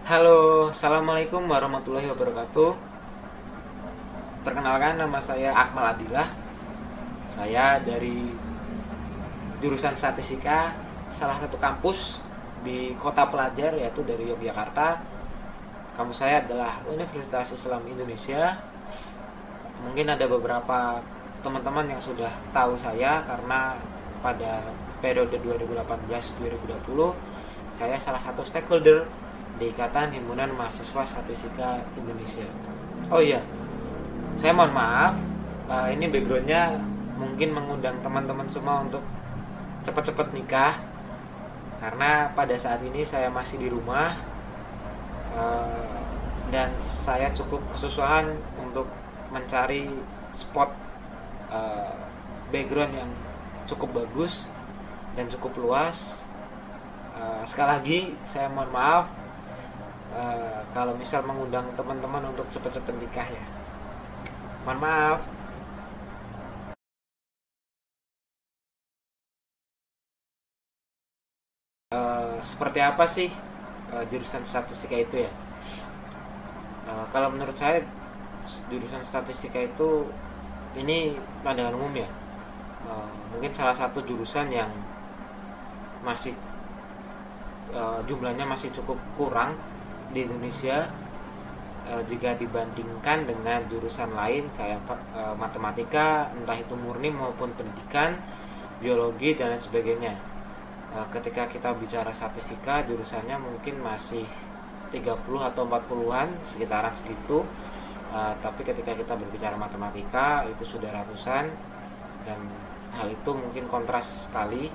Halo, assalamualaikum warahmatullahi wabarakatuh. Perkenalkan, nama saya Akmal Adillah. Saya dari jurusan Statistika, salah satu kampus di kota pelajar, yaitu dari Yogyakarta. Kampus saya adalah Universitas Islam Indonesia. Mungkin ada beberapa teman-teman yang sudah tahu saya karena pada periode 2018-2020 saya salah satu stakeholder di Ikatan Himpunan Mahasiswa Statistika Indonesia. Oh iya, saya mohon maaf, ini backgroundnya mungkin mengundang teman-teman semua untuk cepat-cepat nikah, karena pada saat ini saya masih di rumah, dan saya cukup kesusahan untuk mencari spot background yang cukup bagus dan cukup luas. Sekali lagi saya mohon maaf kalau misal mengundang teman-teman untuk cepet-cepet nikah ya. Mohon maaf. Seperti apa sih jurusan statistika itu ya? Kalau menurut saya jurusan statistika itu ini pandangan umum ya. Mungkin salah satu jurusan yang masih jumlahnya masih cukup kurang di Indonesia jika dibandingkan dengan jurusan lain kayak matematika, entah itu murni maupun pendidikan, biologi dan lain sebagainya. Ketika kita bicara statistika, jurusannya mungkin masih 30 atau 40-an, sekitaran segitu. Tapi ketika kita berbicara matematika itu sudah ratusan, dan hal itu mungkin kontras sekali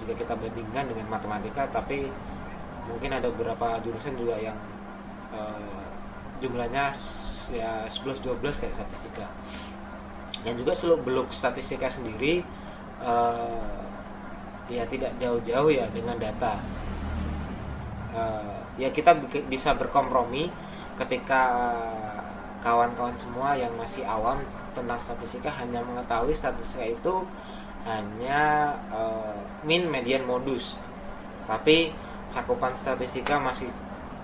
jika kita bandingkan dengan matematika. Tapi mungkin ada beberapa jurusan juga yang jumlahnya ya 11-12 kayak statistika. Dan juga seluk beluk statistika sendiri ya tidak jauh-jauh ya dengan data. Ya kita bisa berkompromi ketika kawan-kawan semua yang masih awam tentang statistika hanya mengetahui statistika itu hanya mean, median, modus. Tapi cakupan statistika masih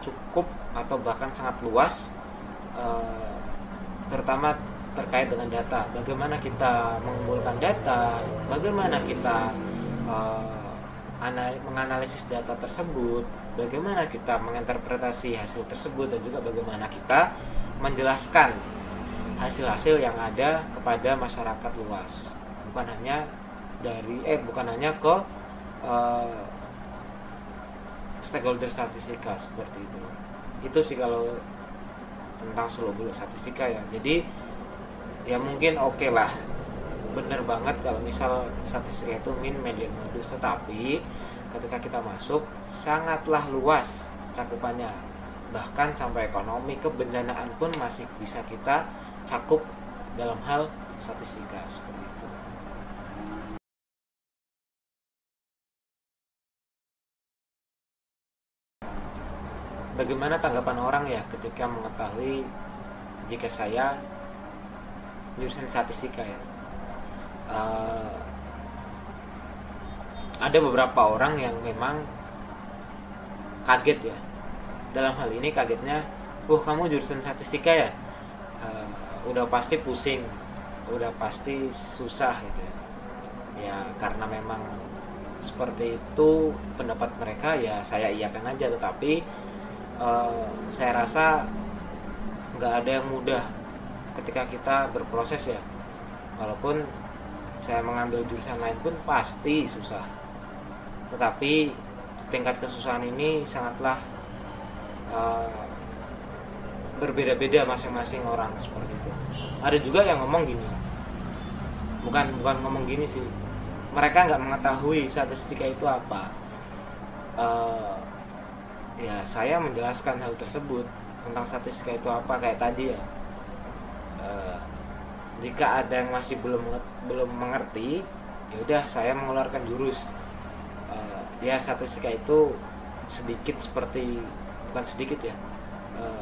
cukup atau bahkan sangat luas, terutama terkait dengan data. Bagaimana kita mengumpulkan data, bagaimana kita menganalisis data tersebut, bagaimana kita menginterpretasi hasil tersebut, dan juga bagaimana kita menjelaskan hasil-hasil yang ada kepada masyarakat luas. Bukan hanya ke stakeholder statistika seperti itu. Itu sih kalau tentang seluk-beluk statistika ya. Jadi ya mungkin oke lah, bener banget kalau misal statistika itu mean, median, modus. Tetapi ketika kita masuk sangatlah luas cakupannya, bahkan sampai ekonomi, kebencanaan pun masih bisa kita cakup dalam hal statistika seperti itu. Bagaimana tanggapan orang ya ketika mengetahui jika saya jurusan statistika ya? Ada beberapa orang yang memang kaget ya. Dalam hal ini kagetnya, kamu jurusan statistika ya? Udah pasti pusing, udah pasti susah gitu ya. Ya karena memang seperti itu pendapat mereka, ya saya iyakan aja. Tetapi saya rasa nggak ada yang mudah ketika kita berproses ya. Walaupun saya mengambil jurusan lain pun pasti susah, tetapi tingkat kesusahan ini sangatlah berbeda-beda masing-masing orang seperti itu. Ada juga yang ngomong gini, bukan ngomong gini sih, mereka nggak mengetahui statistika itu apa. Ya saya menjelaskan hal tersebut tentang statistika itu apa kayak tadi ya. Jika ada yang masih belum mengerti, ya udah saya mengeluarkan jurus. Ya statistika itu sedikit seperti, bukan sedikit ya,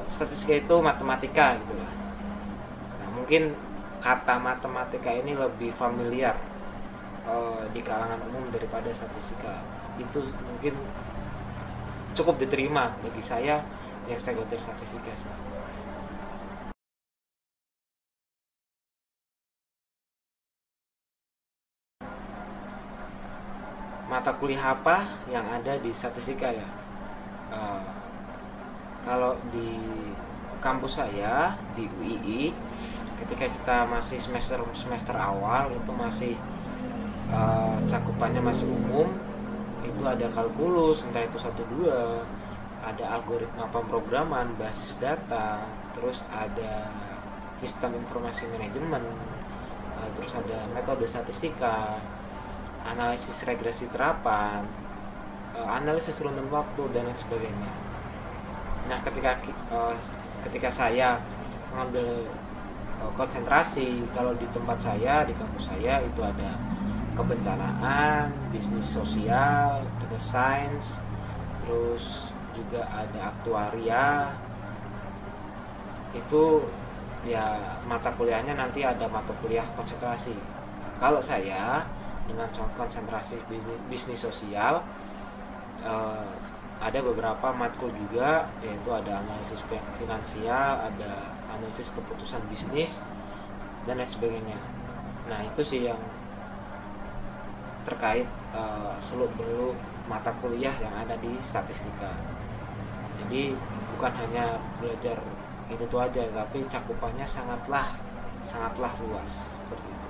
statistika itu matematika gitu lah. Nah mungkin kata matematika ini lebih familiar di kalangan umum daripada statistika. Itu mungkin cukup diterima bagi saya yang stakeholder statistika sih. Mata kuliah apa yang ada di statistika ya? Uh, Kalau di kampus saya di UII, ketika kita masih semester awal itu masih cakupannya masih umum, itu ada kalkulus, entah itu 1-2, ada algoritma pemrograman, basis data, terus ada sistem informasi manajemen, terus ada metode statistika, analisis regresi terapan, analisis runtutan waktu, dan lain sebagainya. Nah, ketika saya mengambil konsentrasi, kalau di tempat saya, di kampus saya itu ada kebencanaan, bisnis sosial, data science, terus juga ada aktuaria. Itu ya mata kuliahnya nanti ada mata kuliah konsentrasi. Kalau saya dengan konsentrasi bisnis sosial, ada beberapa matkul juga, yaitu ada analisis finansial, ada analisis keputusan bisnis, dan lain sebagainya. Nah, itu sih yang terkait seluk-beluk mata kuliah yang ada di statistika. Jadi bukan hanya belajar itu aja, tapi cakupannya sangatlah luas seperti itu.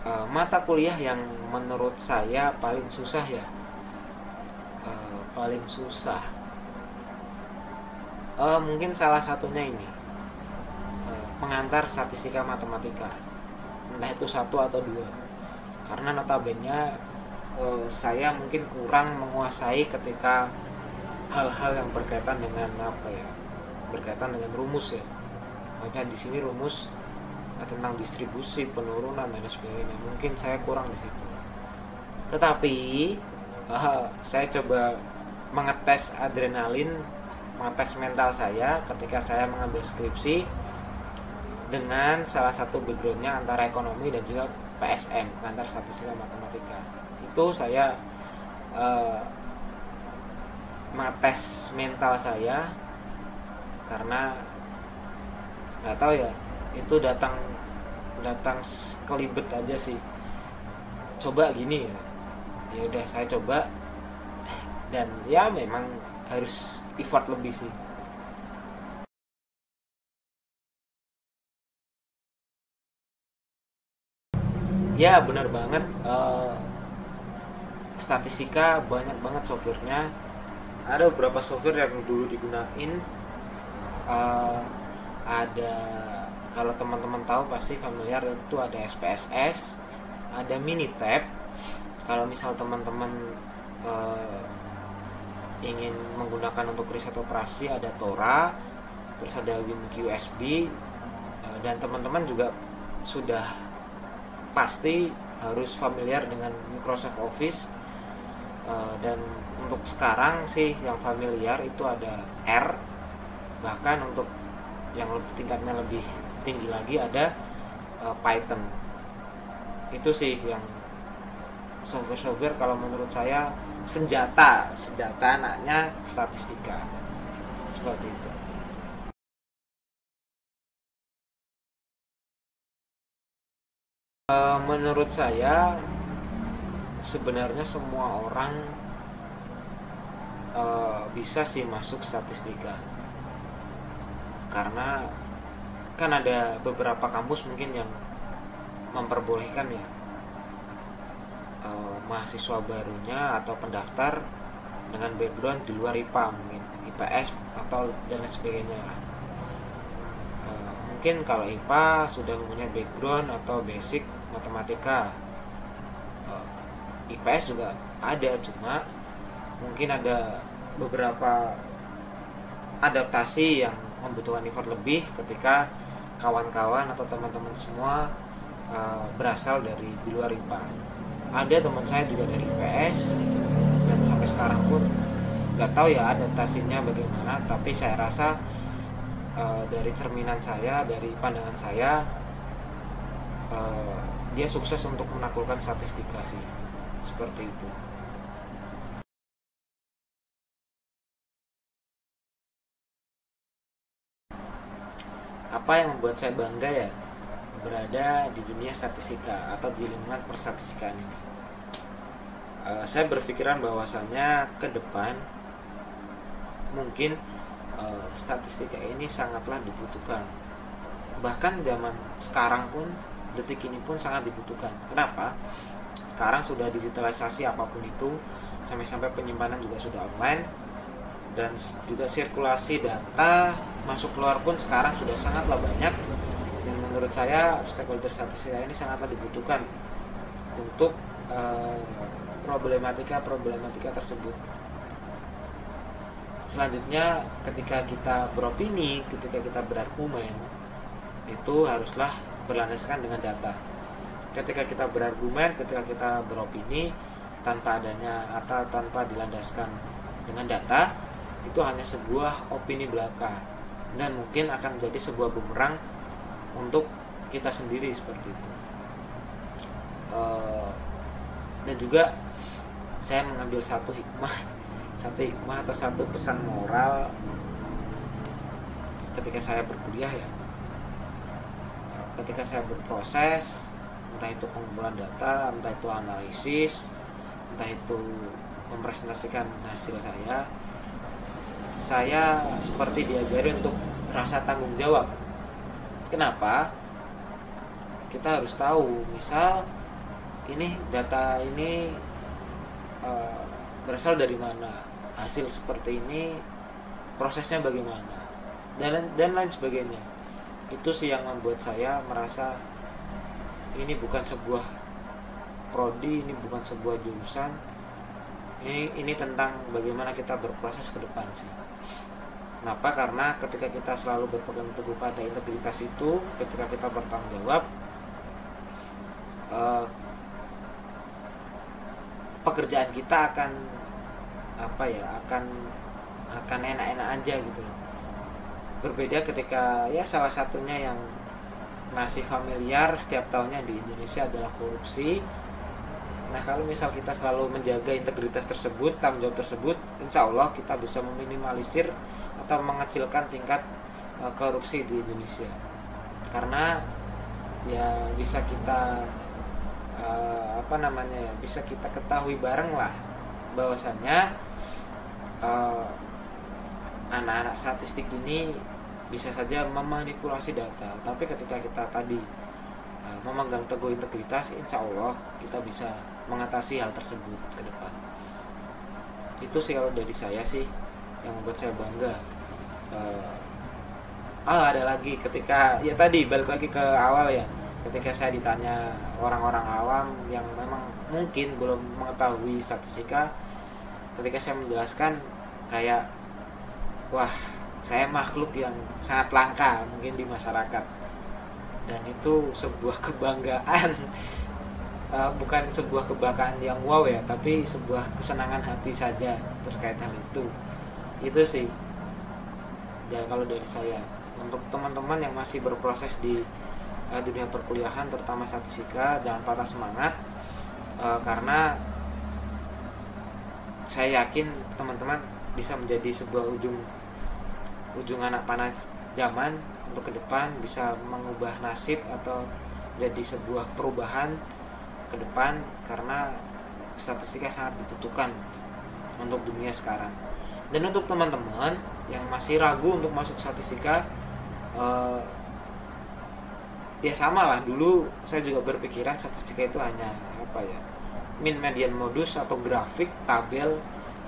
Mata kuliah yang menurut saya paling susah ya, mungkin salah satunya ini, pengantar statistika matematika, entah itu 1 atau 2, karena notabene saya mungkin kurang menguasai ketika hal-hal yang berkaitan dengan rumus ya. Makanya di sini rumus tentang distribusi, penurunan, dan sebagainya, mungkin saya kurang di situ. Tetapi saya coba mengetes adrenalin, mengetes mental saya ketika saya mengambil skripsi dengan salah satu backgroundnya antara ekonomi dan juga PSM, pengantar statistika matematika. Itu saya mengetes mental saya karena nggak tahu ya, itu datang kelibet aja sih, coba gini ya udah saya coba, dan ya memang harus effort lebih sih. Ya benar banget, statistika banyak banget softwarenya. Ada beberapa software yang dulu digunain, ada, kalau teman-teman tahu pasti familiar, itu ada SPSS, ada Minitab. Kalau misal teman-teman ingin menggunakan untuk riset operasi, ada Tora, terus ada WinQSB, dan teman-teman juga sudah pasti harus familiar dengan Microsoft Office, dan untuk sekarang sih yang familiar itu ada R, bahkan untuk yang tingkatnya lebih tinggi lagi ada Python. Itu sih yang software kalau menurut saya senjata anaknya statistika, seperti itu. Menurut saya sebenarnya semua orang bisa sih masuk statistika, karena kan ada beberapa kampus mungkin yang memperbolehkan ya, mahasiswa barunya atau pendaftar dengan background di luar IPA, mungkin IPS atau dan lain sebagainya. Mungkin kalau IPA sudah mempunyai background atau basic matematika, IPS juga ada, cuma mungkin ada beberapa adaptasi yang membutuhkan effort lebih ketika kawan-kawan atau teman-teman semua berasal dari di luar IPA. Ada teman saya juga dari IPS, dan sampai sekarang pun nggak tahu ya adaptasinya bagaimana, tapi saya rasa dari cerminan saya, dari pandangan saya, dia sukses untuk menaklukkan statistika sih, seperti itu. Apa yang membuat saya bangga ya berada di dunia statistika atau di lingkungan perstatistikaan ini? Saya berpikiran bahwasannya ke depan mungkin statistika ini sangatlah dibutuhkan. Bahkan zaman sekarang pun, detik ini pun sangat dibutuhkan. Kenapa? Sekarang sudah digitalisasi apapun itu, sampai-sampai penyimpanan juga sudah online, dan juga sirkulasi data masuk keluar pun sekarang sudah sangatlah banyak. Dan menurut saya stakeholder statistika ini sangatlah dibutuhkan untuk problematika tersebut. Selanjutnya, ketika kita beropini, ketika kita berargumen, itu haruslah berlandaskan dengan data. Ketika kita berargumen, ketika kita beropini tanpa adanya atau tanpa dilandaskan dengan data, itu hanya sebuah opini belaka dan mungkin akan menjadi sebuah bumerang untuk kita sendiri, seperti itu. Dan juga saya mengambil satu hikmah atau satu pesan moral ketika saya berkuliah ya. Ketika saya berproses, entah itu pengumpulan data, entah itu analisis, entah itu mempresentasikan hasil saya seperti diajari untuk rasa tanggung jawab. Kenapa? Kita harus tahu, misal ini data ini berasal dari mana, hasil seperti ini prosesnya bagaimana, dan lain sebagainya. Itu sih yang membuat saya merasa ini bukan sebuah prodi, ini bukan sebuah jurusan, ini tentang bagaimana kita berproses ke depan sih. Kenapa? Karena ketika kita selalu berpegang teguh pada integritas itu, ketika kita bertanggung jawab, pekerjaan kita akan enak-enak aja gitu loh. Berbeda ketika ya salah satunya yang masih familiar setiap tahunnya di Indonesia adalah korupsi. Nah, kalau misal kita selalu menjaga integritas tersebut, tanggung jawab tersebut, insya Allah kita bisa meminimalisir atau mengecilkan tingkat korupsi di Indonesia. Karena ya bisa kita bisa kita ketahui bareng lah bahwasanya anak-anak statistik ini bisa saja memanipulasi data, tapi ketika kita tadi memegang teguh integritas, insya Allah kita bisa mengatasi hal tersebut ke depan. Itu sih kalau dari saya sih yang membuat saya bangga. Ada lagi ketika ya tadi balik lagi ke awal ya, ketika saya ditanya orang-orang awam yang memang mungkin belum mengetahui statistika, ketika saya menjelaskan kayak wah, saya makhluk yang sangat langka mungkin di masyarakat, dan itu sebuah kebanggaan. Bukan sebuah kebanggaan yang wow ya, tapi sebuah kesenangan hati saja terkait hal itu. Itu sih ya kalau dari saya. Untuk teman-teman yang masih berproses di dunia perkuliahan, terutama statistika, jangan patah semangat, karena saya yakin teman-teman bisa menjadi sebuah ujung anak panah zaman untuk ke depan, bisa mengubah nasib atau jadi sebuah perubahan ke depan, karena statistika sangat dibutuhkan untuk dunia sekarang. Dan untuk teman-teman yang masih ragu untuk masuk statistika, ya sama lah, dulu saya juga berpikiran statistika itu hanya min median modus atau grafik tabel,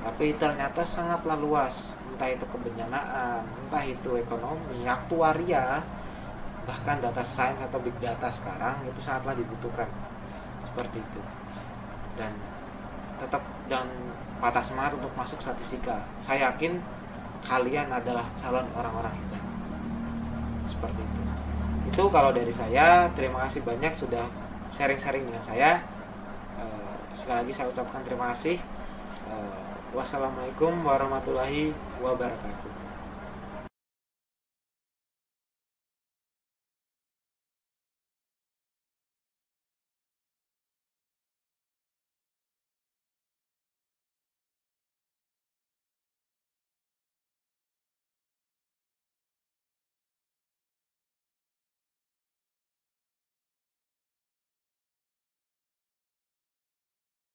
tapi ternyata sangatlah luas, entah itu kebencanaan, entah itu ekonomi, aktuaria, bahkan data science atau big data sekarang itu sangatlah dibutuhkan, seperti itu. Dan tetap jangan patah semangat untuk masuk statistika. Saya yakin kalian adalah calon orang-orang hebat, seperti itu. Itu kalau dari saya. Terima kasih banyak sudah sharing-sharing dengan saya. Sekali lagi saya ucapkan terima kasih. Wassalamualaikum warahmatullahi wabarakatuh.